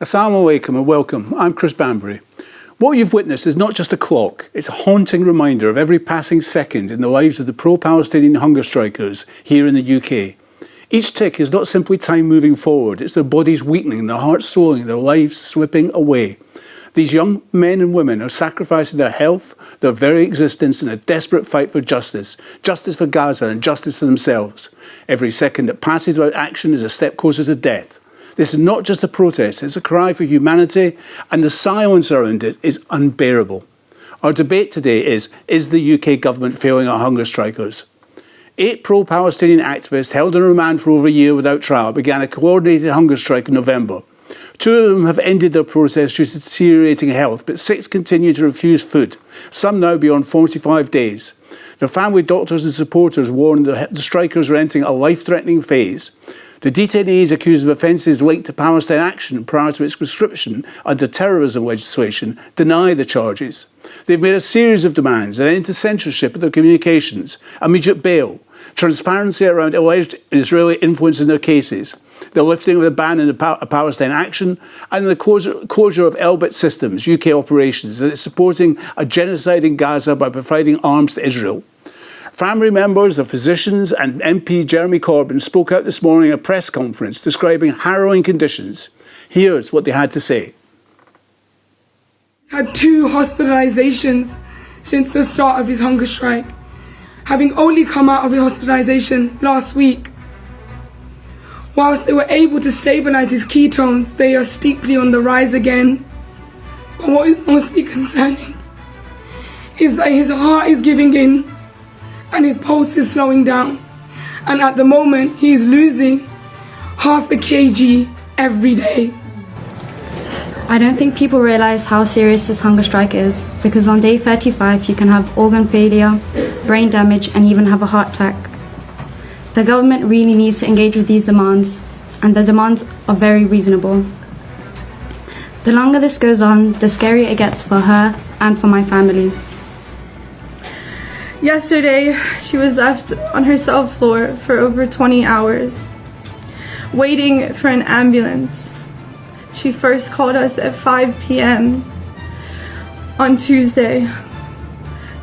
Assalamu alaikum and welcome. I'm Chris Banbury. What you've witnessed is not just a clock, it's a haunting reminder of every passing second in the lives of the pro-Palestinian hunger strikers here in the UK. Each tick is not simply time moving forward, it's their bodies weakening, their hearts swelling, their lives slipping away. These young men and women are sacrificing their health, their very existence in a desperate fight for justice. Justice for Gaza and justice for themselves. Every second that passes without action is a step closer to death. This is not just a protest, it's a cry for humanity, and the silence around it is unbearable. Our debate today is the UK government failing our hunger strikers? 8 pro-Palestinian activists held in remand for over a year without trial began a coordinated hunger strike in November. 2 of them have ended their protest due to deteriorating health, but 6 continue to refuse food, some now beyond 45 days. Their family, doctors and supporters warn the strikers are entering a life-threatening phase. The detainees accused of offences linked to Palestine Action prior to its prescription under terrorism legislation deny the charges. They've made a series of demands: an end to censorship of their communications, immediate bail, transparency around alleged Israeli influence in their cases, the lifting of the ban on Palestine Action, and the closure of Elbit Systems, UK operations, that is supporting a genocide in Gaza by providing arms to Israel. Family members, the physicians and MP Jeremy Corbyn spoke out this morning at a press conference describing harrowing conditions. Here's what they had to say. Had 2 hospitalisations since the start of his hunger strike, having only come out of his hospitalisation last week. Whilst they were able to stabilise his ketones, they are steeply on the rise again. But what is mostly concerning is that his heart is giving in and his pulse is slowing down. And at the moment, he is losing half a kg every day. I don't think people realise how serious this hunger strike is, because on day 35 you can have organ failure, brain damage and even have a heart attack. The government really needs to engage with these demands, and the demands are very reasonable. The longer this goes on, the scarier it gets for her and for my family. Yesterday, she was left on her cell floor for over 20 hours, waiting for an ambulance. She first called us at 5 p.m. on Tuesday.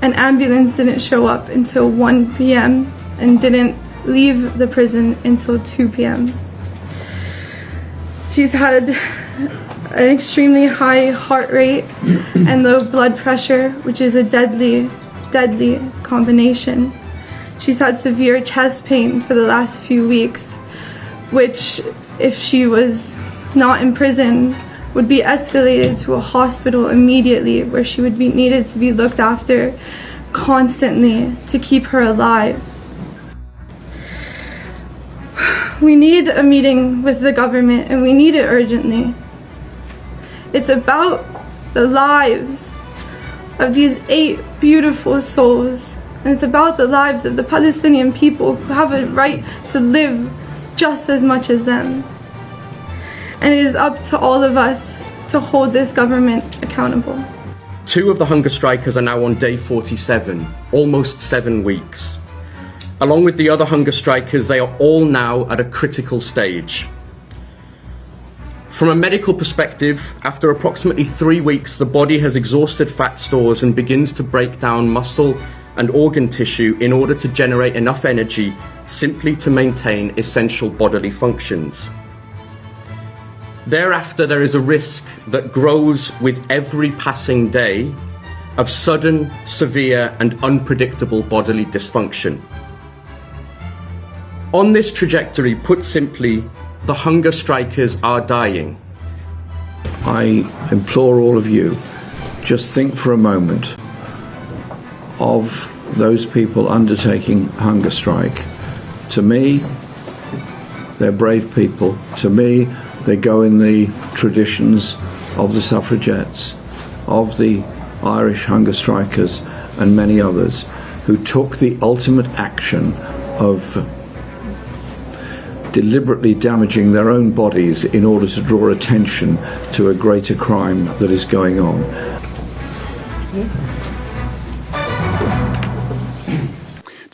An ambulance didn't show up until 1 p.m. and didn't leave the prison until 2 p.m. She's had an extremely high heart rate and low blood pressure, which is a deadly combination. She's had severe chest pain for the last few weeks, which, if she was not in prison, would be escalated to a hospital immediately, where she would be needed to be looked after constantly to keep her alive. We need a meeting with the government, and we need it urgently. It's about the lives of these 8 beautiful souls, and it's about the lives of the Palestinian people who have a right to live just as much as them. And it is up to all of us to hold this government accountable. 2 of the hunger strikers are now on day 47, almost 7 weeks. Along with the other hunger strikers, they are all now at a critical stage. From a medical perspective, after approximately 3 weeks, the body has exhausted fat stores and begins to break down muscle and organ tissue in order to generate enough energy simply to maintain essential bodily functions. Thereafter, there is a risk that grows with every passing day of sudden, severe and unpredictable bodily dysfunction. On this trajectory, put simply, the hunger strikers are dying. I implore all of you, just think for a moment of those people undertaking hunger strike. To me, they're brave people. To me, they go in the traditions of the suffragettes, of the Irish hunger strikers and many others who took the ultimate action of deliberately damaging their own bodies in order to draw attention to a greater crime that is going on.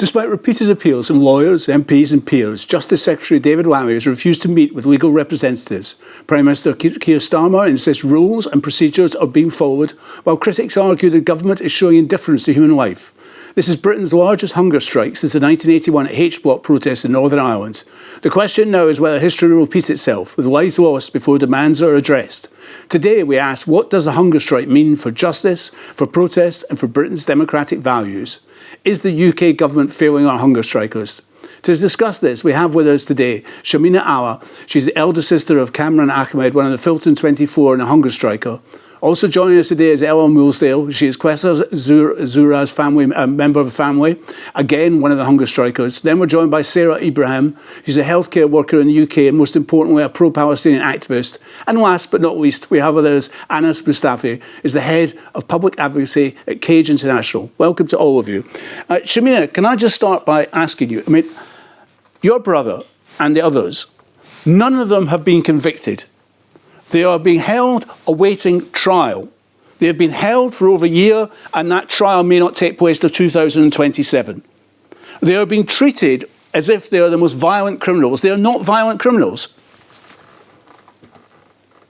Despite repeated appeals from lawyers, MPs and peers, Justice Secretary David Lammy has refused to meet with legal representatives. Prime Minister Keir Starmer insists rules and procedures are being followed, while critics argue the government is showing indifference to human life. This is Britain's largest hunger strike since the 1981 H-Block protests in Northern Ireland. The question now is whether history will repeat itself, with lives lost before demands are addressed. Today we ask, what does the hunger strike mean for justice, for protest and for Britain's democratic values? Is the UK government failing our hunger strikers? To discuss this, we have with us today Shamina Alla. She's the elder sister of Cameron Ahmed, one of the Filton 24 and a hunger striker. Also joining us today is Ella Mulesdale. She is Quessa Zura's family, member of the family, again one of the hunger strikers. Then we're joined by Sarah Ibrahim. She's a healthcare worker in the UK and most importantly a pro-Palestinian activist. And last but not least, we have with us Anas Mustafi, is the head of public advocacy at Cage International. Welcome to all of you. Shamina, can I just start by asking you, I mean, your brother and the others, none of them have been convicted. They are being held awaiting trial. They have been held for over a year and that trial may not take place till 2027. They are being treated as if they are the most violent criminals. They are not violent criminals.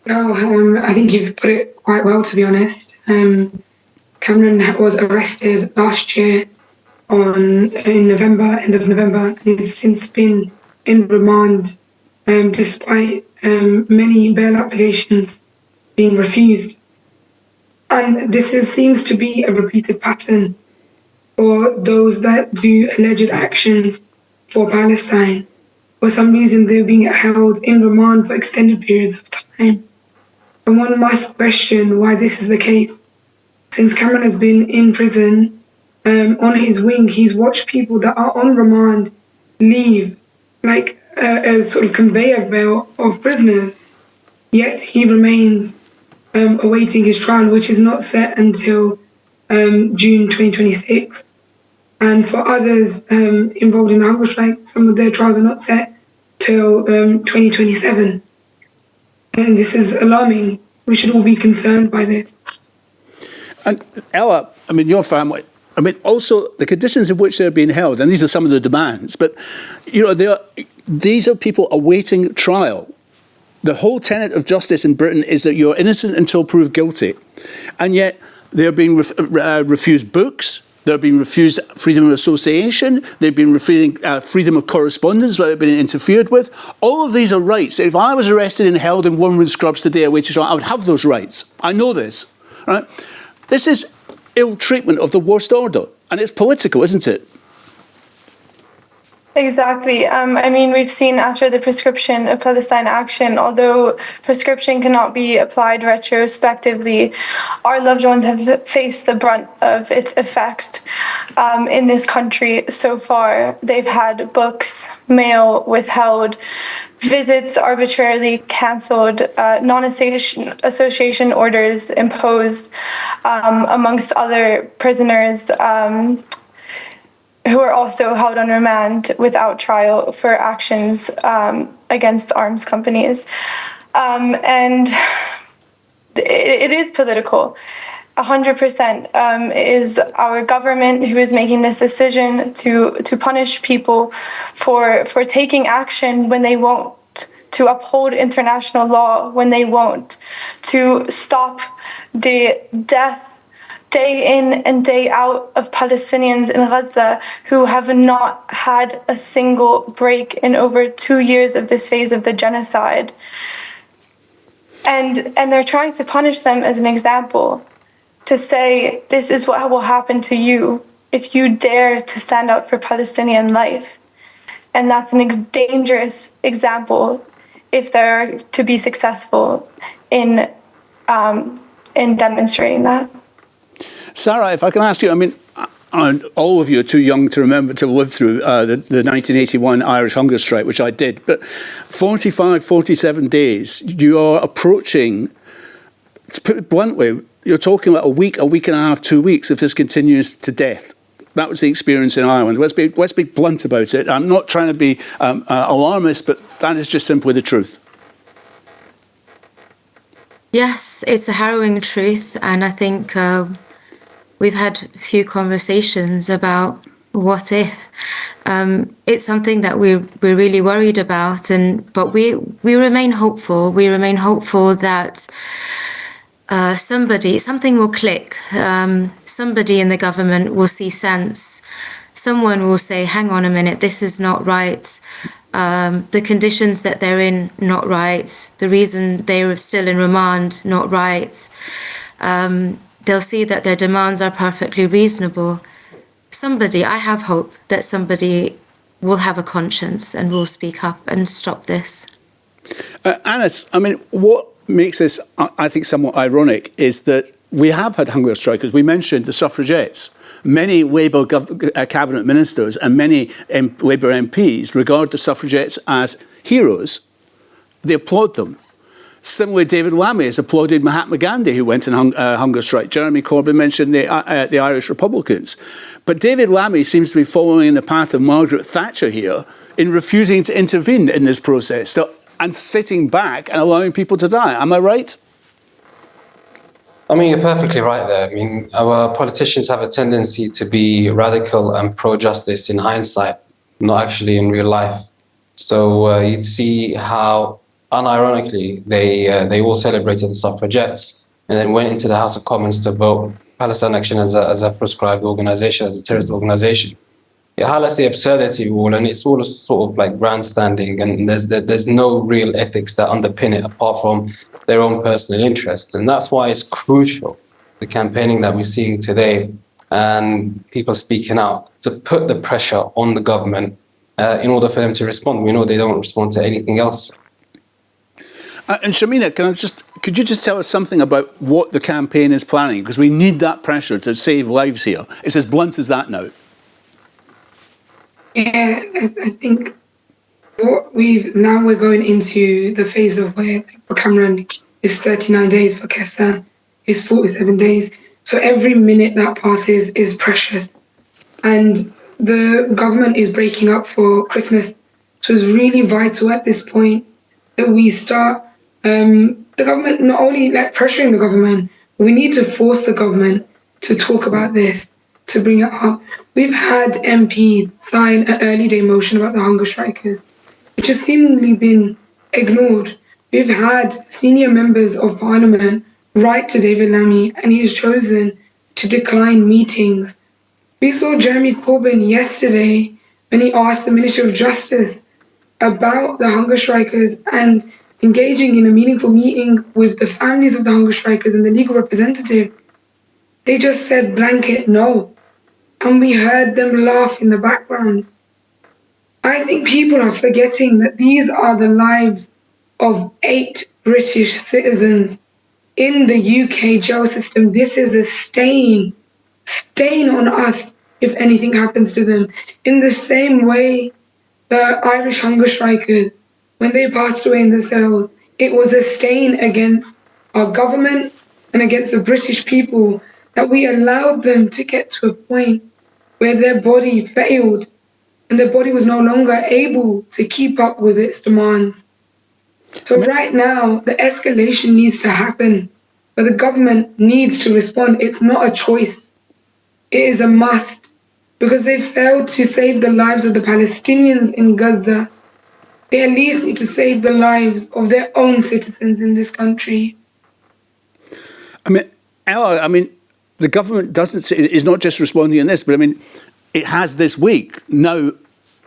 No, I think you've put it quite well, to be honest. Cameron was arrested last year in November, end of November, and has since been in remand despite many bail applications being refused. And this seems to be a repeated pattern for those that do alleged actions for Palestine. For some reason, they're being held in remand for extended periods of time. And one must question why this is the case. Since Cameron has been in prison, on his wing, he's watched people that are on remand leave, like a sort of conveyor belt of prisoners, yet he remains awaiting his trial, which is not set until June 2026. And for others involved in the hunger strike, some of their trials are not set till 2027. And this is alarming. We should all be concerned by this. And Ella, I mean, your family, I mean, also the conditions in which they're being held, and these are some of the demands, but, you know, these are people awaiting trial. The whole tenet of justice in Britain is that you're innocent until proved guilty. And yet they're being refused books, they're being refused freedom of association, they've been refusing freedom of correspondence without being interfered with. All of these are rights. If I was arrested and held in one-room scrubs today awaiting trial, I would have those rights. I know this. Right? This is ill treatment of the worst order, and it's political, isn't it? Exactly. I mean, we've seen after the prescription of Palestine Action, although prescription cannot be applied retrospectively, our loved ones have faced the brunt of its effect in this country so far. They've had books, mail withheld, visits arbitrarily cancelled, non-association orders imposed, amongst other prisoners who are also held on remand without trial for actions against arms companies. And it is political. 100% is our government who is making this decision to punish people for taking action when they won't, to uphold international law when they won't, to stop the death day in and day out of Palestinians in Gaza who have not had a single break in over 2 years of this phase of the genocide. And they're trying to punish them as an example, to say this is what will happen to you if you dare to stand up for Palestinian life. And that's a dangerous example if they're to be successful in demonstrating that. Sarah, if I can ask you, I mean, all of you are too young to remember to live through the 1981 Irish hunger strike, which I did, but 45, 47 days, you are approaching, to put it bluntly, you're talking about a week and a half, 2 weeks if this continues to death. That was the experience in Ireland. Let's be blunt about it. I'm not trying to be alarmist, but that is just simply the truth. Yes, it's a harrowing truth, and I think we've had a few conversations about what if. It's something that we're really worried about, but we remain hopeful. We remain hopeful that something will click. Somebody in the government will see sense. Someone will say, hang on a minute, this is not right. The conditions that they're in, not right. The reason they're still in remand, not right. They'll see that their demands are perfectly reasonable. I have hope that somebody will have a conscience and will speak up and stop this. Anas, I mean, what makes this, I think, somewhat ironic is that we have had hunger strikers. We mentioned the suffragettes. Many Labour cabinet ministers and many Labour MPs regard the suffragettes as heroes. They applaud them. Similarly, David Lammy has applauded Mahatma Gandhi, who went on hunger strike. Jeremy Corbyn mentioned the Irish Republicans. But David Lammy seems to be following in the path of Margaret Thatcher here in refusing to intervene in this process and sitting back and allowing people to die. Am I right? I mean, you're perfectly right there. I mean, our politicians have a tendency to be radical and pro-justice in hindsight, not actually in real life. So you'd see how, unironically, they all celebrated the suffragettes and then went into the House of Commons to vote Palestine Action as a proscribed organization, as a terrorist organization. It highlights the absurdity of all, and it's all sort of like grandstanding, and there's no real ethics that underpin it apart from their own personal interests. And that's why it's crucial, the campaigning that we're seeing today and people speaking out, to put the pressure on the government in order for them to respond. We know they don't respond to anything else. And Shamina, could you just tell us something about what the campaign is planning? Because we need that pressure to save lives here. It's as blunt as that now. Yeah, I think we're going into the phase of where for Cameron is 39 days, for Kessa is 47 days. So every minute that passes is precious. And the government is breaking up for Christmas. So it's really vital at this point that we start the government, not only like pressuring the government, but we need to force the government to talk about this, to bring it up. We've had MPs sign an early day motion about the hunger strikers, which has seemingly been ignored. We've had senior members of parliament write to David Lammy, and he has chosen to decline meetings. We saw Jeremy Corbyn yesterday when he asked the Minister of Justice about the hunger strikers and engaging in a meaningful meeting with the families of the hunger strikers and the legal representative. They just said blanket no. And we heard them laugh in the background. I think people are forgetting that these are the lives of 8 British citizens in the UK jail system. This is a stain on us if anything happens to them. In the same way, the Irish hunger strikers, when they passed away in the cells, it was a stain against our government and against the British people that we allowed them to get to a point where their body failed and their body was no longer able to keep up with its demands. So right now, the escalation needs to happen, but the government needs to respond. It's not a choice. It is a must, because they failed to save the lives of the Palestinians in Gaza. They at least need to save the lives of their own citizens in this country. I mean, Ella, the government is not just responding on this, but it has this week now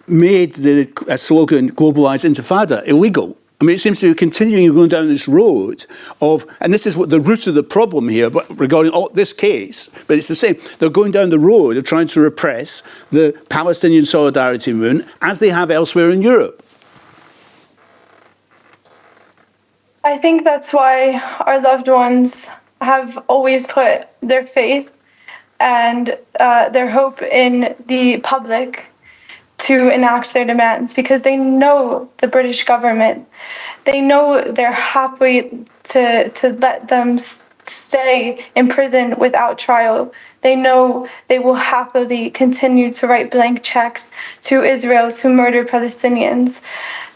made the slogan "Globalised Intifada" illegal. It seems to be continuing going down this road of, and this is what the root of the problem here, but regarding this case, but it's the same. They're going down the road of trying to repress the Palestinian solidarity movement as they have elsewhere in Europe. I think that's why our loved ones have always put their faith and their hope in the public to enact their demands, because they know the British government. They know they're happy to let them stay in prison without trial. They know they will happily continue to write blank checks to Israel to murder Palestinians.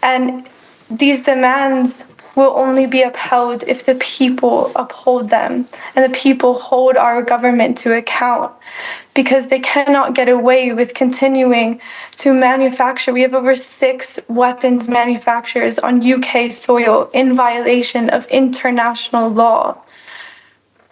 And these demands will only be upheld if the people uphold them and the people hold our government to account, because they cannot get away with continuing to manufacture. We have over 6 weapons manufacturers on UK soil in violation of international law.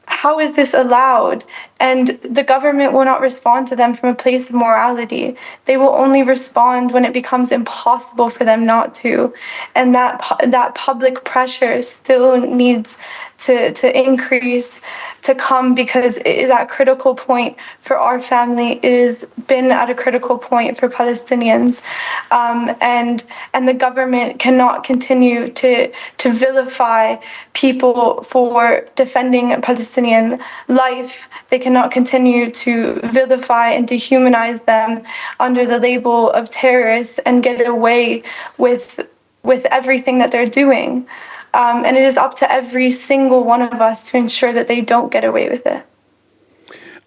How is this allowed? And the government will not respond to them from a place of morality. They will only respond when it becomes impossible for them not to. And that public pressure still needs to increase, to come, because it is at a critical point for our family. It has been at a critical point for Palestinians. And the government cannot continue to vilify people for defending Palestinian life. They cannot continue to vilify and dehumanize them under the label of terrorists and get away with everything that they're doing. And it is up to every single one of us to ensure that they don't get away with it.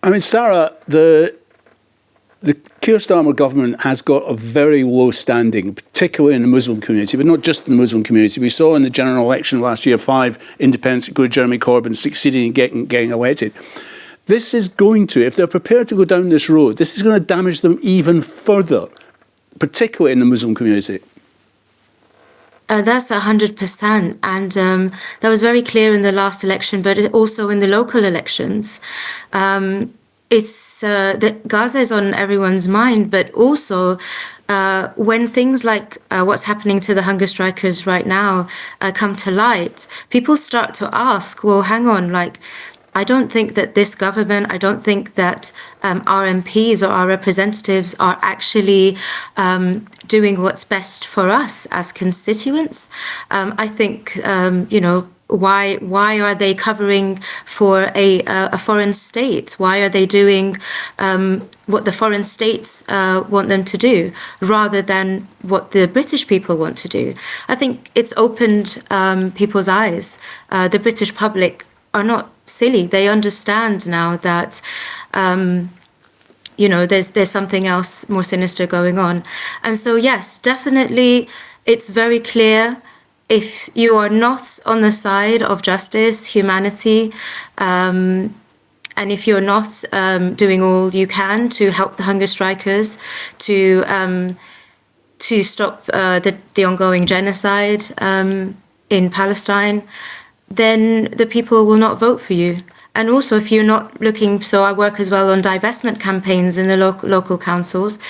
I mean, Sarah, the Keir Starmer government has got a very low standing, particularly in the Muslim community, but not just in the Muslim community. We saw in the general election last year 5 independents, including Jeremy Corbyn, succeeding in getting elected. This is going to, if they're prepared to go down this road, this is going to damage them even further, particularly in the Muslim community. That's 100%. And that was very clear in the last election, but also in the local elections. It's that Gaza is on everyone's mind, but also when things like what's happening to the hunger strikers right now come to light, people start to ask, well, hang on, like, I don't think that this government, I don't think that our MPs or our representatives are actually doing what's best for us as constituents. I think, why are they covering for a foreign state? Why are they doing what the foreign states want them to do rather than what the British people want to do? I think it's opened people's eyes. The British public are not silly. They understand now that there's something else more sinister going on. And so yes, definitely it's very clear, if you are not on the side of justice, humanity, and if you're not doing all you can to help the hunger strikers, to stop the ongoing genocide in Palestine, then the people will not vote for you. And also, if you're not looking, so I work as well on divestment campaigns in the local councils.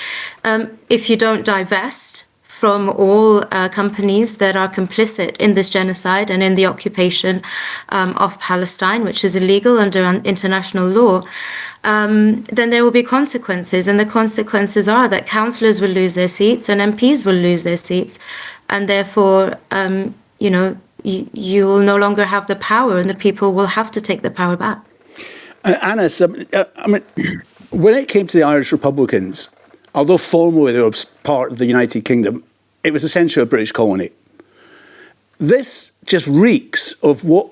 If you don't divest from all companies that are complicit in this genocide and in the occupation of Palestine, which is illegal under international law, then there will be consequences. And the consequences are that councillors will lose their seats and MPs will lose their seats. And therefore, you will no longer have the power, and the people will have to take the power back. Anas, when it came to the Irish Republicans, although formally they were part of the United Kingdom, it was essentially a British colony. This just reeks of what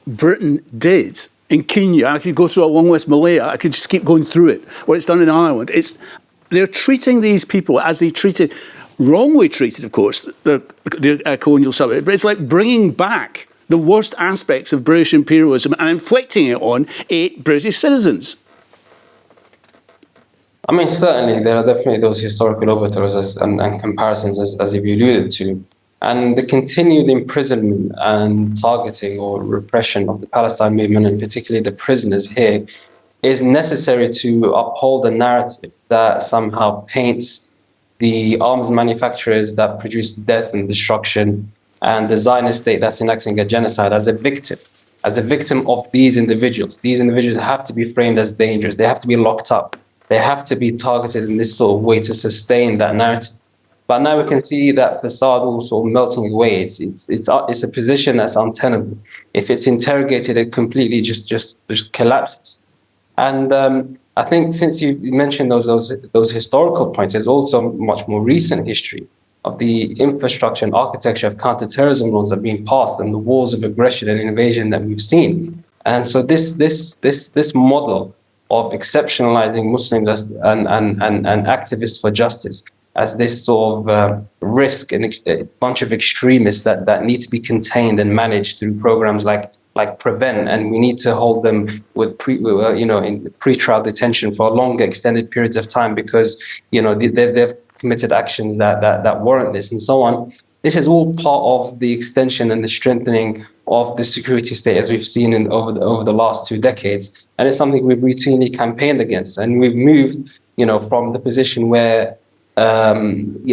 Britain did in Kenya. I could go through a long list, Malaya, I could just keep going through it, what it's done in Ireland. They're treating these people as they treated, wrongly treated, of course, the colonial subject, but it's like bringing back the worst aspects of British imperialism and inflicting it on 8 British citizens. I mean, certainly there are definitely those historical overtones and comparisons, as you alluded to. And the continued imprisonment and targeting or repression of the Palestine movement, and particularly the prisoners here, is necessary to uphold a narrative that somehow paints the arms manufacturers that produce death and destruction and the Zionist state that's enacting a genocide as a victim of these individuals. These individuals have to be framed as dangerous. They have to be locked up. They have to be targeted in this sort of way to sustain that narrative. But now we can see that facade also melting away. It's a position that's untenable. If it's interrogated, it completely just collapses. And I think since you mentioned those historical points, there's also much more recent history of the infrastructure and architecture of counterterrorism laws that are being passed and the wars of aggression and invasion that we've seen. And so this model of exceptionalizing Muslims and activists for justice as this sort of risk and a bunch of extremists that need to be contained and managed through programs like Prevent, and we need to hold them with in pre-trial detention for longer extended periods of time because they've committed actions that warrant this and so on. This is all part of the extension and the strengthening of the security state as we've seen over the last 2 decades, and it's something we've routinely campaigned against. And we've moved from the position where when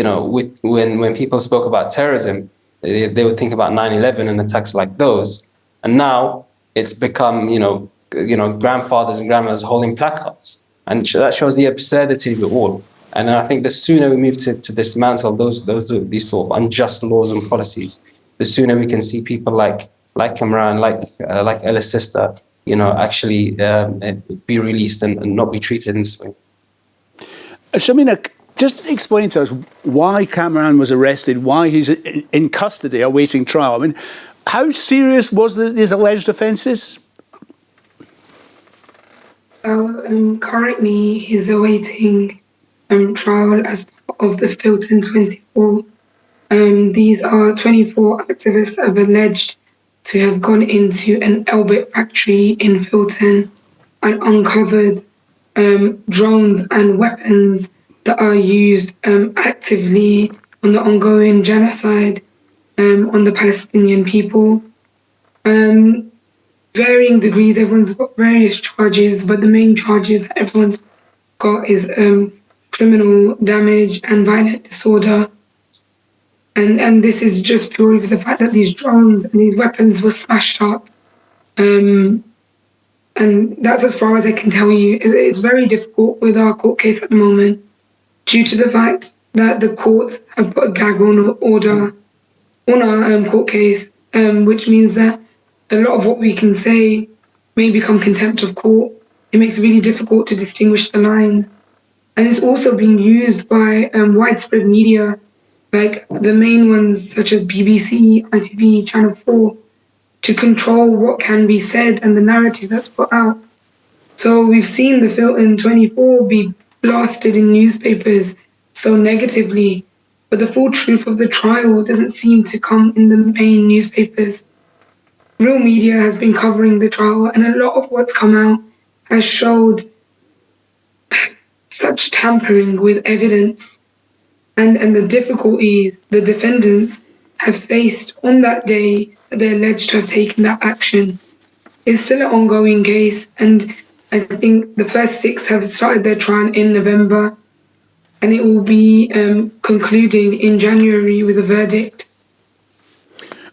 people spoke about terrorism, they would think about 9/11 and attacks like those. And now it's become, grandfathers and grandmothers holding placards. And that shows the absurdity of it all. And I think the sooner we move to dismantle these sort of unjust laws and policies, the sooner we can see people like Kamran, like Ella's sister, actually be released and not be treated in this way. Shamina, just explain to us why Kamran was arrested, why he's in custody awaiting trial. I mean, how serious was these alleged offences? Currently, he's awaiting trial as part of the Filton 24. These are 24 activists that have alleged to have gone into an Elbit factory in Filton and uncovered drones and weapons that are used actively on the ongoing genocide on the Palestinian people. Varying degrees, everyone's got various charges, but the main charges that everyone's got is criminal damage and violent disorder. And this is just purely for the fact that these drones and these weapons were smashed up. And that's as far as I can tell you. It's very difficult with our court case at the moment due to the fact that the courts have put a gag order on our court case, which means that a lot of what we can say may become contempt of court. It makes it really difficult to distinguish the lines. And it's also being used by widespread media, like the main ones such as BBC, ITV, Channel 4, to control what can be said and the narrative that's put out. So we've seen the Filton 24 be blasted in newspapers so negatively, but the full truth of the trial doesn't seem to come in the main newspapers. Real media has been covering the trial, and a lot of what's come out has showed such tampering with evidence and the difficulties the defendants have faced on that day that they're alleged to have taken that action. It's still an ongoing case, and I think the first 6 have started their trial in November, and it will be concluding in January with a verdict.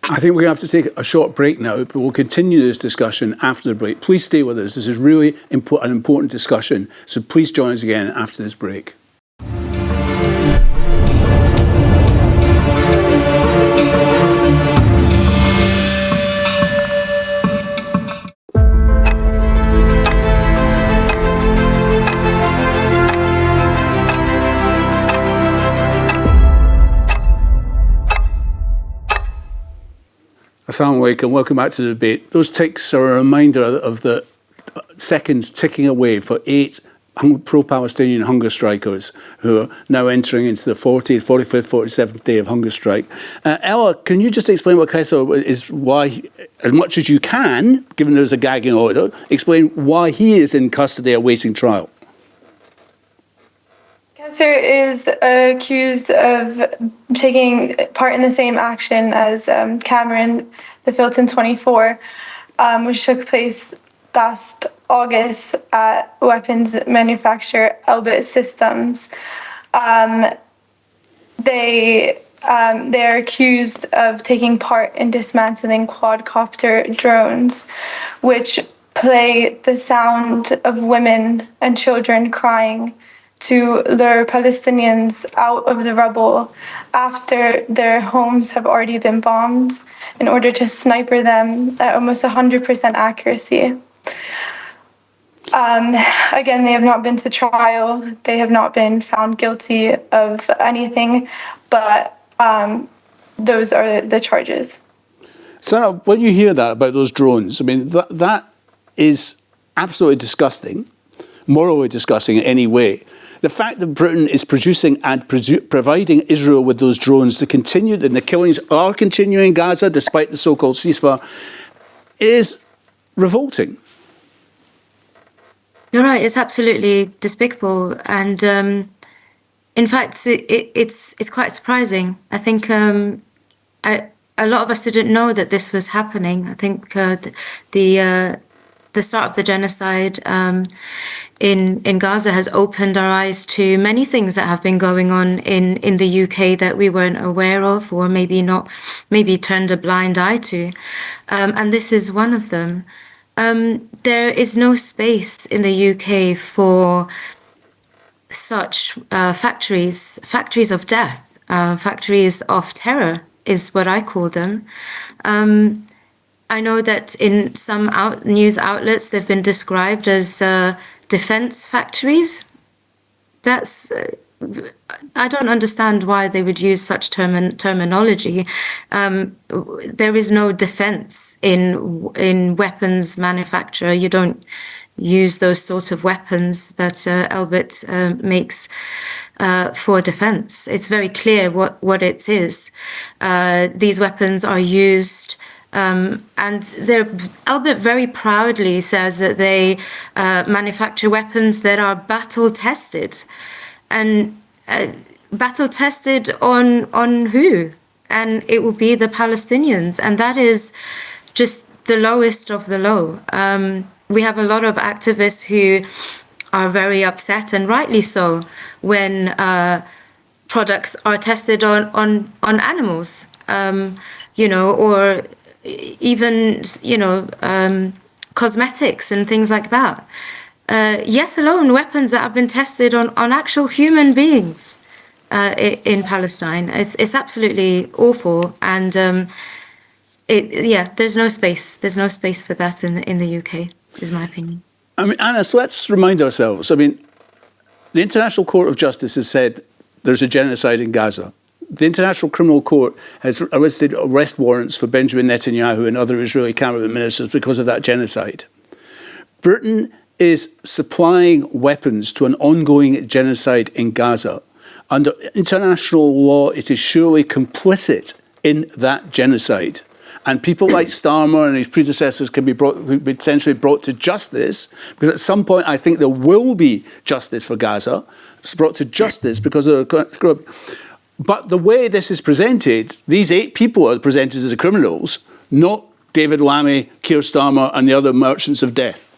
I think we have to take a short break now, but we'll continue this discussion after the break. Please stay with us. This is really an important discussion, so please join us again after this break. Assalamu alaikum, welcome back to the debate. Those ticks are a reminder of the seconds ticking away for 8 pro-Palestinian hunger strikers who are now entering into the 40th, 45th, 47th day of hunger strike. Ella, can you just explain what Kaiser is, why, as much as you can, given there's a gagging order, explain why he is in custody awaiting trial? Kaiser is accused of taking part in the same action as Cameron, the Filton 24, which took place last August at weapons manufacturer Elbit Systems. They are accused of taking part in dismantling quadcopter drones, which play the sound of women and children crying to lure Palestinians out of the rubble after their homes have already been bombed in order to sniper them at almost 100% accuracy. Again, they have not been to trial. They have not been found guilty of anything, but those are the charges. Sarah, when you hear that about those drones, I mean, that is absolutely disgusting, morally disgusting in any way. The fact that Britain is producing and providing Israel with those drones to continue, and the killings are continuing in Gaza despite the so-called ceasefire, is revolting. You're right. It's absolutely despicable, and in fact, it's quite surprising. I think a lot of us didn't know that this was happening. I think the start of the genocide in Gaza has opened our eyes to many things that have been going on in the UK that we weren't aware of, or maybe turned a blind eye to, and this is one of them. There is no space in the UK for such factories of death, factories of terror is what I call them. I know that in some news outlets they've been described as defense factories. That's I don't understand why they would use such terminology. There is no defense in weapons manufacture. You don't use those sorts of weapons that Albert makes for defense. It's very clear what it is. These weapons are used, and Albert very proudly says that they manufacture weapons that are battle tested. And battle tested on who? And it will be the Palestinians. And that is just the lowest of the low. We have a lot of activists who are very upset, and rightly so, when products are tested on animals, or even, cosmetics and things like that. Yet alone weapons that have been tested on actual human beings in Palestine. It's absolutely awful, and there's no space. There's no space for that in the UK, is my opinion. I mean, Anna, so let's remind ourselves. I mean, the International Court of Justice has said there's a genocide in Gaza. The International Criminal Court has arrested arrest warrants for Benjamin Netanyahu and other Israeli cabinet ministers because of that genocide. Britain is supplying weapons to an ongoing genocide in Gaza. Under international law, it is surely complicit in that genocide. And people like Starmer and his predecessors can be potentially brought to justice, because at some point I think there will be justice for Gaza. It's brought to justice because of but the way this is presented, these 8 people are presented as the criminals, not David Lammy, Keir Starmer and the other merchants of death.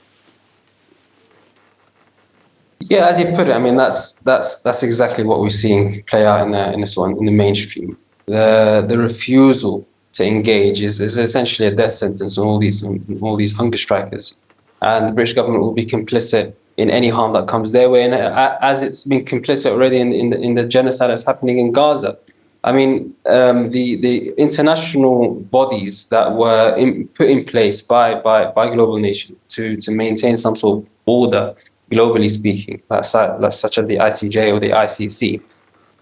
Yeah, as you put it, I mean that's exactly what we're seeing play out in this one, in the mainstream. The refusal to engage is essentially a death sentence on all these hunger strikers, and the British government will be complicit in any harm that comes their way, and as it's been complicit already in the genocide that's happening in Gaza. I mean, the international bodies that were put in place by global nations to maintain some sort of order, globally speaking, such as the ICJ or the ICC,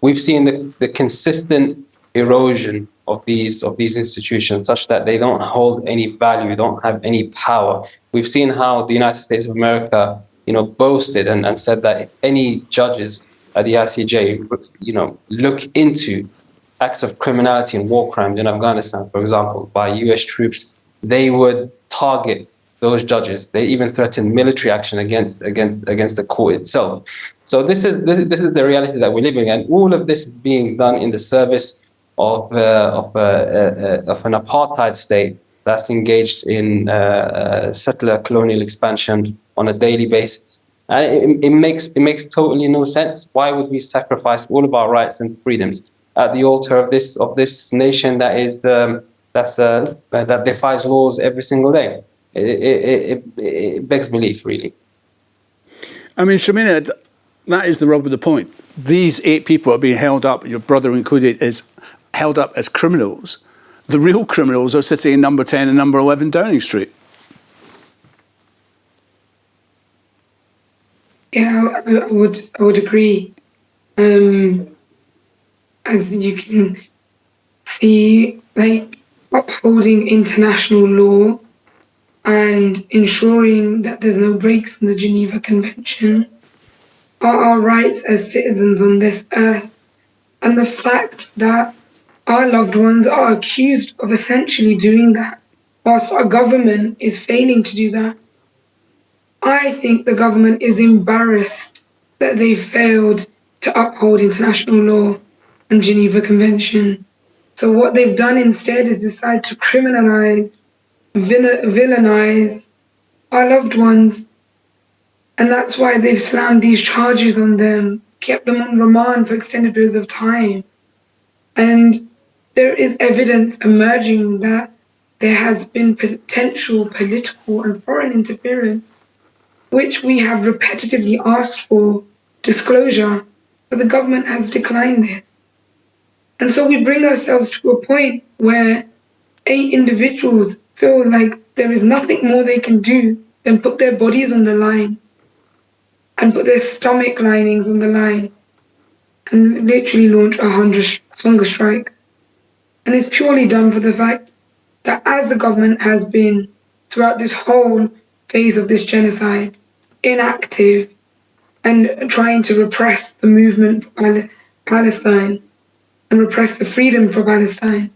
we've seen the consistent erosion of these institutions, such that they don't hold any value, don't have any power. We've seen how the United States of America, boasted and said that if any judges at the ICJ, look into acts of criminality and war crimes in Afghanistan, for example, by US troops, they would target those judges. They even threatened military action against the court itself. So this is the reality that we're living in, and all of this is being done in the service of an apartheid state that's engaged in settler colonial expansion on a daily basis. And it makes totally no sense. Why would we sacrifice all of our rights and freedoms at the altar of this nation that defies laws every single day? It begs belief, really. I mean, Shamina, that is the rub of the point. These 8 people are being held up, your brother included, is held up as criminals. The real criminals are sitting in number 10 and number 11 Downing Street. Yeah, I would agree. As you can see, upholding international law and ensuring that there's no breaks in the Geneva Convention, are our rights as citizens on this earth, and the fact that our loved ones are accused of essentially doing that, whilst our government is failing to do that. I think the government is embarrassed that they failed to uphold international law and Geneva Convention. So what they've done instead is decide to criminalize, villainize our loved ones. And that's why they've slammed these charges on them, kept them on remand for extended periods of time. And there is evidence emerging that there has been potential political and foreign interference, which we have repetitively asked for disclosure, but the government has declined this. And so we bring ourselves to a point where 8 individuals feel like there is nothing more they can do than put their bodies on the line and put their stomach linings on the line and literally launch a hunger strike. And it's purely done for the fact that as the government has been throughout this whole phase of this genocide, inactive and trying to repress the movement for Palestine and repress the freedom for Palestine,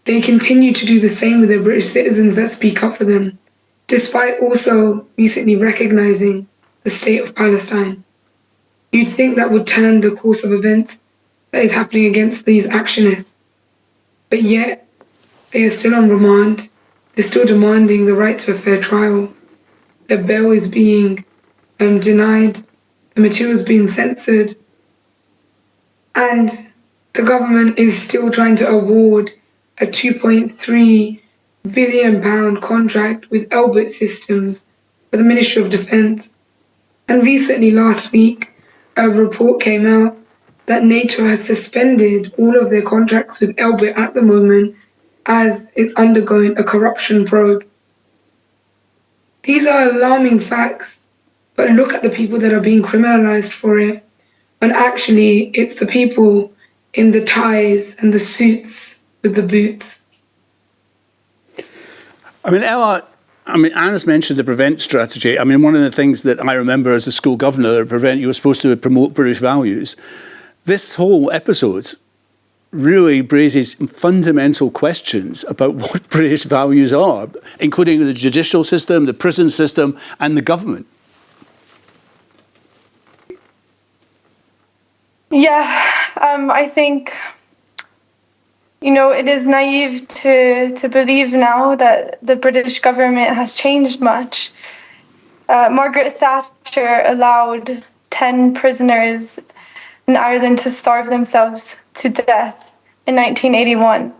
they continue to do the same with their British citizens that speak up for them, despite also recently recognizing the state of Palestine. You'd think that would turn the course of events that is happening against these actionists. But yet, they are still on remand. They're still demanding the right to a fair trial. Their bail is being denied. The material is being censored. And the government is still trying to award a £2.3 billion contract with Elbit Systems for the Ministry of Defence. And recently, last week, a report came out that NATO has suspended all of their contracts with Elbit at the moment as it's undergoing a corruption probe. These are alarming facts, but look at the people that are being criminalized for it, when actually it's the people in the ties and the suits with the boots. I mean, Ella, Anna's mentioned the PREVENT strategy. I mean, one of the things that I remember as a school governor at PREVENT, you were supposed to promote British values. This whole episode really raises fundamental questions about what British values are, including the judicial system, the prison system, and the government. Yeah, I think, it is naive to believe now that the British government has changed much. Margaret Thatcher allowed 10 prisoners in Ireland to starve themselves to death in 1981.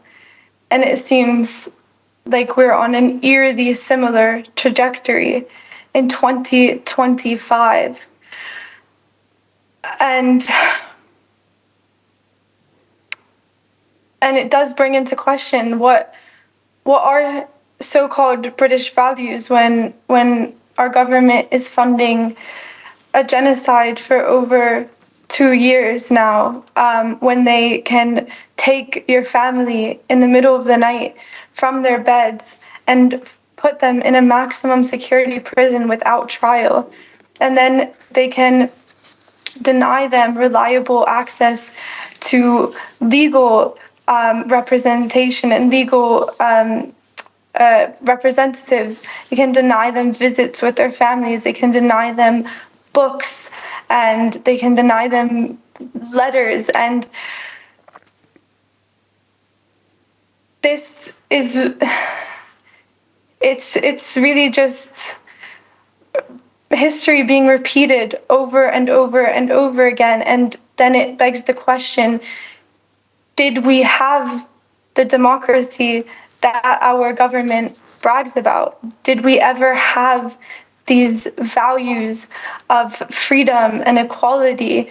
And it seems like we're on an eerily similar trajectory in 2025. And it does bring into question what are so-called British values when our government is funding a genocide for over 2 years now, when they can take your family in the middle of the night from their beds and put them in a maximum security prison without trial. And then they can deny them reliable access to legal representation and legal representatives. You can deny them visits with their families. They can deny them books, and they can deny them letters. And this is, it's really just history being repeated over and over and over again. And then it begs the question, did we have the democracy that our government brags about? Did we ever have these values of freedom and equality?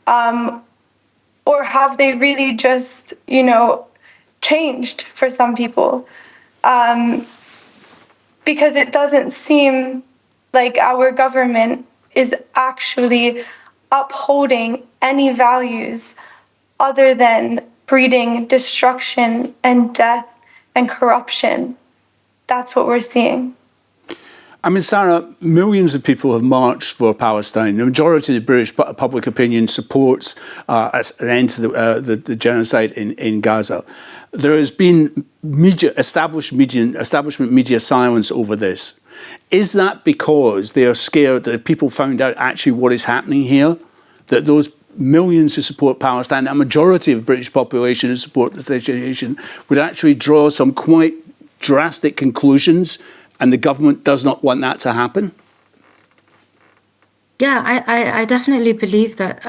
Or have they really just, changed for some people? Because it doesn't seem like our government is actually upholding any values other than breeding destruction and death and corruption. That's what we're seeing. I mean, Sarah, millions of people have marched for Palestine. The majority of the British public opinion supports an end to the genocide in Gaza. There has been establishment media silence over this. Is that because they are scared that if people found out actually what is happening here, that those millions who support Palestine, a majority of the British population who support the situation, would actually draw some quite drastic conclusions, and the government does not want that to happen? Yeah, I definitely believe that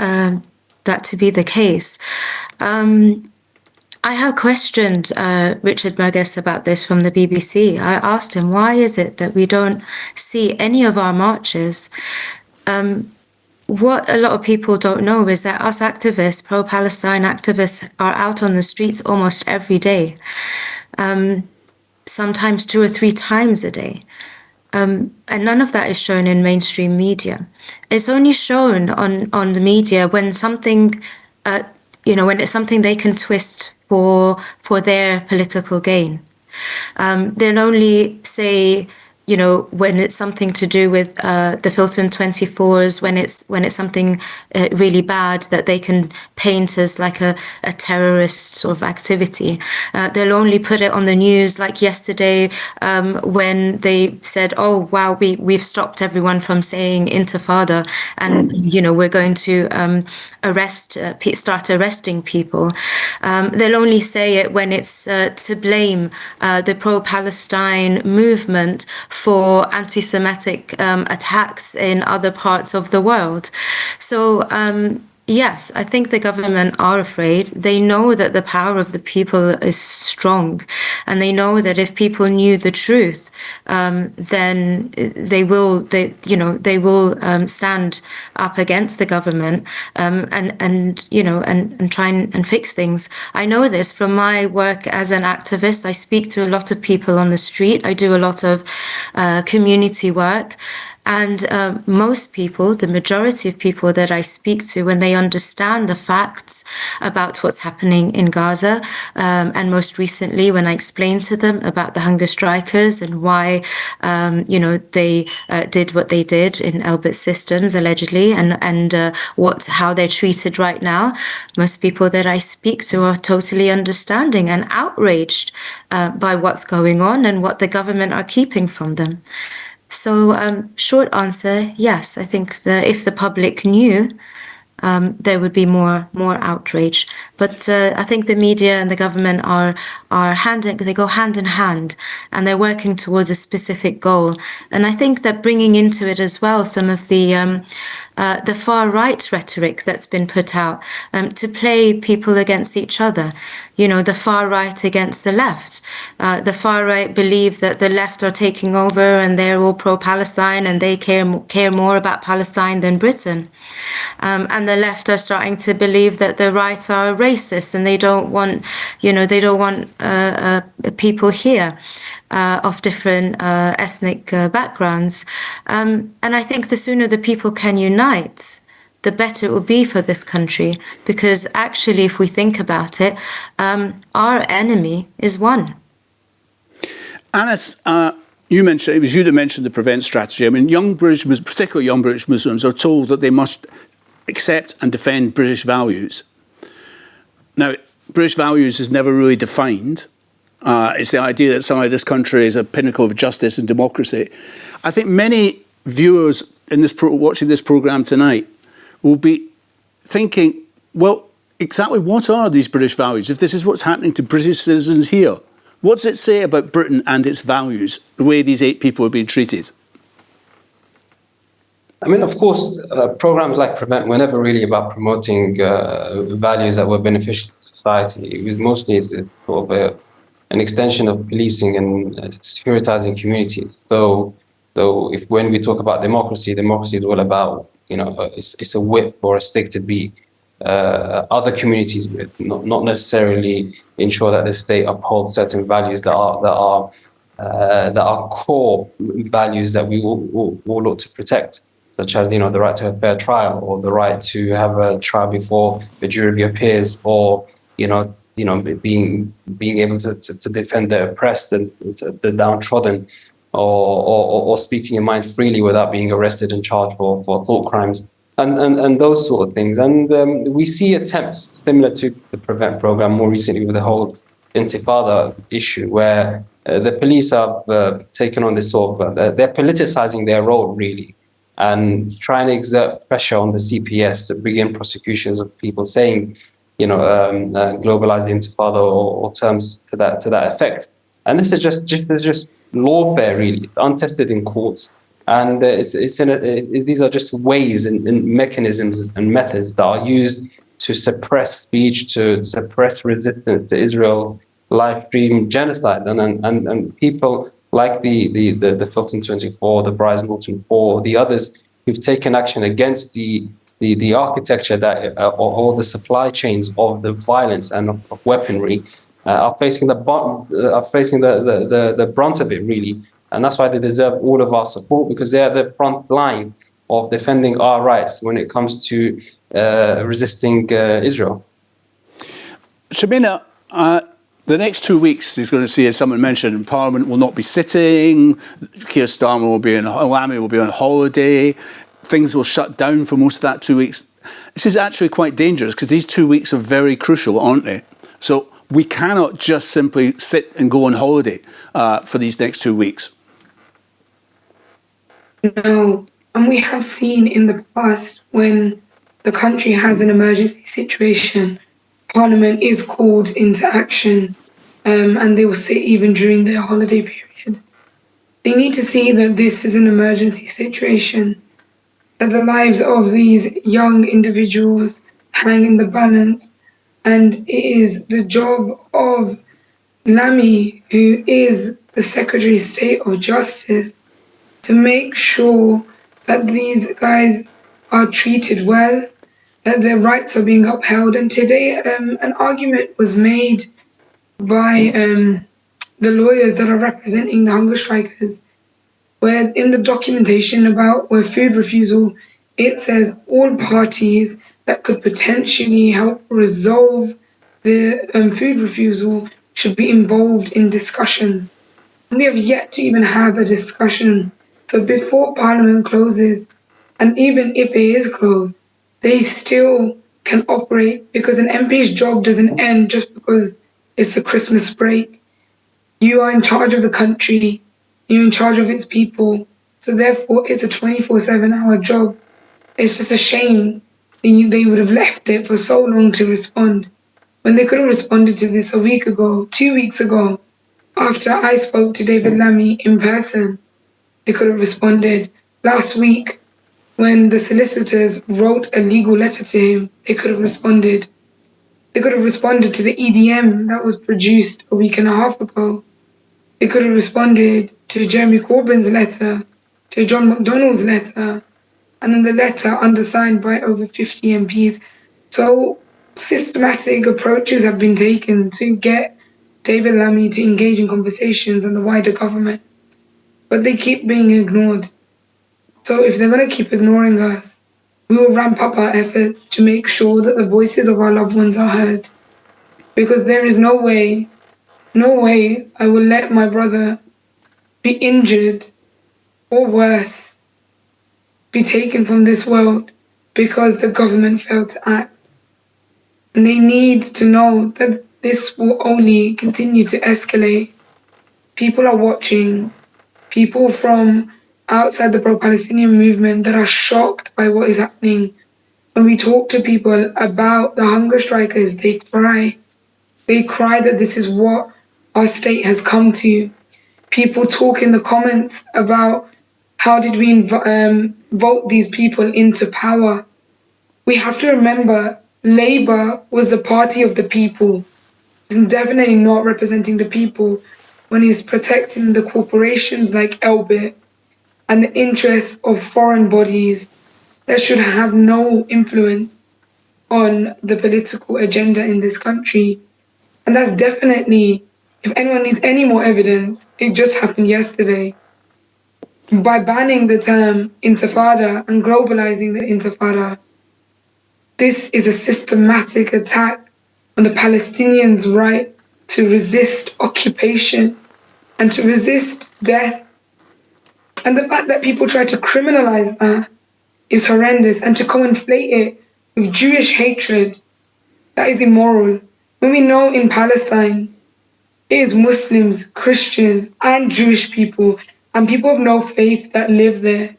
that to be the case. I have questioned Richard Burgess about this from the BBC. I asked him, why is it that we don't see any of our marches? What a lot of people don't know is that us activists, pro-Palestine activists, are out on the streets almost every day, sometimes 2 or 3 times a day. And none of that is shown in mainstream media. It's only shown on the media when something, when it's something they can twist for their political gain. They'll only say, when it's something to do with the Filton 24s, when it's something really bad that they can paint as like a terrorist sort of activity. They'll only put it on the news, like yesterday when they said, "Oh wow, we've stopped everyone from saying Intifada, and we're going to start arresting people." They'll only say it when it's to blame the pro-Palestine movement for anti-Semitic attacks in other parts of the world. So, yes, I think the government are afraid. They know that the power of the people is strong, and they know that if people knew the truth, then they will stand up against the government and try and fix things. I know this from my work as an activist. I speak to a lot of people on the street. I do a lot of community work. And most people, the majority of people that I speak to, when they understand the facts about what's happening in Gaza, and most recently when I explained to them about the hunger strikers and why, they did what they did in Elbit Systems allegedly, and how they're treated right now, most people that I speak to are totally understanding and outraged by what's going on and what the government are keeping from them. So, short answer, yes. I think that if the public knew, there would be more outrage. But I think the media and the government they go hand in hand, and they're working towards a specific goal. And I think that bringing into it as well some of the far right rhetoric that's been put out to play people against each other. The far right against the left. The far right believe that the left are taking over and they're all pro-Palestine and they care more about Palestine than Britain. And the left are starting to believe that the right are racist and they don't want, people here of different ethnic backgrounds. And I think the sooner the people can unite, the better it will be for this country. Because actually, if we think about it, our enemy is one. Anas, it was you that mentioned the prevent strategy. I mean, particularly young British Muslims, are told that they must accept and defend British values. Now, British values is never really defined. It's the idea that somehow this country is a pinnacle of justice and democracy. I think many viewers in watching this programme tonight will be thinking, well, exactly what are these British values? If this is what's happening to British citizens here, what does it say about Britain and its values, the way these 8 people are being treated? I mean, of course, programs like Prevent were never really about promoting values that were beneficial to society. It was mostly sort of an extension of policing and securitizing communities. So when we talk about democracy is all about, it's a whip or a stick to beat other communities with, not necessarily ensure that the state upholds certain values that are core values that we all look to protect, such as the right to a fair trial, or the right to have a trial before the jury of your peers, or being able to defend the oppressed and the downtrodden. or speaking your mind freely without being arrested and charged for thought crimes and those sort of things. And we see attempts similar to the Prevent program more recently with the whole Intifada issue, where the police have taken on this sort of, they're politicizing their role really, and trying to exert pressure on the CPS to begin prosecutions of people saying, globalize the Intifada or terms to that effect. And this is just lawfare, really, untested in courts. And these are just ways and mechanisms and methods that are used to suppress speech, to suppress resistance to Israel live stream genocide. And people like the Filton 24, the Bryce Norton 4, the others who've taken action against the architecture that or the supply chains of the violence and of weaponry are facing the brunt of it, really. And that's why they deserve all of our support, because they are the front line of defending our rights when it comes to resisting Israel. Shamina, the next 2 weeks is going to see, as someone mentioned, Parliament will not be sitting, Keir Starmer will be on holiday, things will shut down for most of that 2 weeks. This is actually quite dangerous because these 2 weeks are very crucial, aren't they? So we cannot just simply sit and go on holiday for these next 2 weeks. No, and we have seen in the past when the country has an emergency situation, Parliament is called into action, and they will sit even during their holiday period. They need to see that this is an emergency situation, that the lives of these young individuals hang in the balance, and it is the job of Lamy, who is the Secretary of State of Justice, to make sure that these guys are treated well, that their rights are being upheld. And today an argument was made by the lawyers that are representing the hunger strikers, where in the documentation about where food refusal, it says all parties that could potentially help resolve the food refusal should be involved in discussions. And we have yet to even have a discussion. So before Parliament closes, and even if it is closed, they still can operate, because an MP's job doesn't end just because it's a Christmas break. You are in charge of the country, you're in charge of its people, so therefore it's a 24/7 hour job. It's just a shame they would have left it for so long to respond, when they could have responded to this a week ago, 2 weeks ago, after I spoke to David Lammy in person. They could have responded last week when the solicitors wrote a legal letter to him. They could have responded. They could have responded to the EDM that was produced a week and a half ago. They could have responded to Jeremy Corbyn's letter, to John McDonnell's letter, and then the letter undersigned by over 50 MPs. So systematic approaches have been taken to get David Lammy to engage in conversations and the wider government, but they keep being ignored. So if they're going to keep ignoring us, we will ramp up our efforts to make sure that the voices of our loved ones are heard. Because there is no way I will let my brother be injured or worse, be taken from this world because the government failed to act. And they need to know that this will only continue to escalate. People are watching. People from outside the pro-Palestinian movement that are shocked by what is happening. When we talk to people about the hunger strikers, they cry. They cry that this is what our state has come to. People talk in the comments about how did we vote these people into power. We have to remember Labour was the party of the people. It's definitely not representing the people when he's protecting the corporations like Elbit and the interests of foreign bodies that should have no influence on the political agenda in this country. And that's definitely, if anyone needs any more evidence, it just happened yesterday. By banning the term Intifada and globalizing the Intifada, this is a systematic attack on the Palestinians' right to resist occupation and to resist death And the fact that people try to criminalize that is horrendous, and to co-inflate it with Jewish hatred, that is immoral. When we know in Palestine, it is Muslims, Christians, and Jewish people, and people of no faith that live there.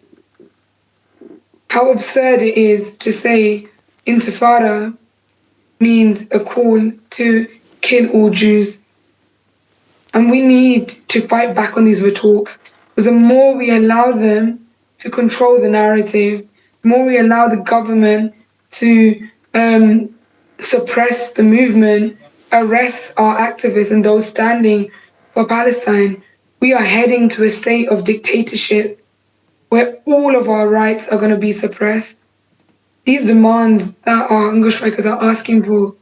How absurd it is to say intifada means a call to kill all Jews. And we need to fight back on these retorts, because the more we allow them to control the narrative, the more we allow the government to suppress the movement, arrest our activists and those standing for Palestine, we are heading to a state of dictatorship where all of our rights are going to be suppressed. These demands that our hunger strikers are asking for,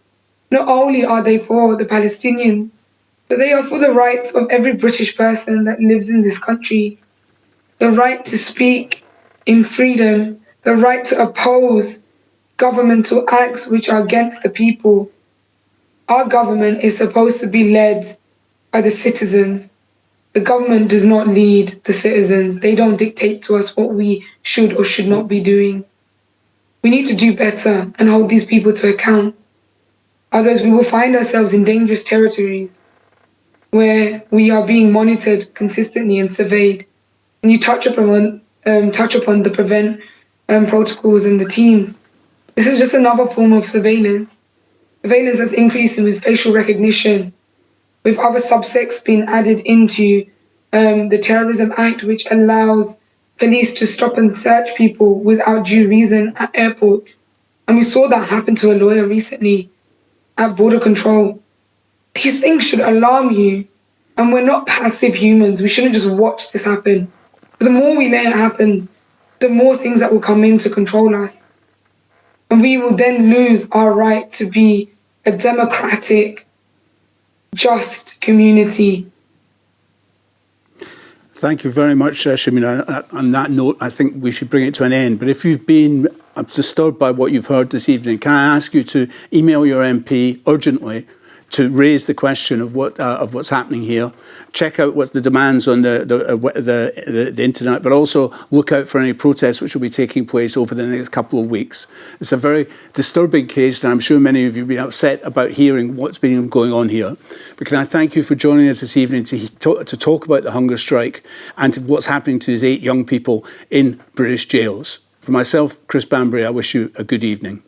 not only are they for the Palestinians, but they are for the rights of every British person that lives in this country. The right to speak in freedom, the right to oppose governmental acts which are against the people. Our government is supposed to be led by the citizens. The government does not lead the citizens. They don't dictate to us what we should or should not be doing. We need to do better and hold these people to account. Otherwise, we will find ourselves in dangerous territories where we are being monitored consistently and surveyed. And you touch upon the prevent protocols and the teams. This is just another form of surveillance. Surveillance that's increasing with facial recognition, with other subsects being added into the Terrorism Act, which allows police to stop and search people without due reason at airports. And we saw that happen to a lawyer recently at border control. These things should alarm you. And we're not passive humans. We shouldn't just watch this happen. The more we let it happen, the more things that will come in to control us. And we will then lose our right to be a democratic, just community. Thank you very much, Shamina. On that note, I think we should bring it to an end. But if you've been disturbed by what you've heard this evening, can I ask you to email your MP urgently to raise the question of what's happening here? Check out what the demands on the internet, but also look out for any protests which will be taking place over the next couple of weeks. It's a very disturbing case, and I'm sure many of you have been upset about hearing what's been going on here. But can I thank you for joining us this evening to talk about the hunger strike and to what's happening to these 8 young people in British jails. For myself, Chris Bambury, I wish you a good evening.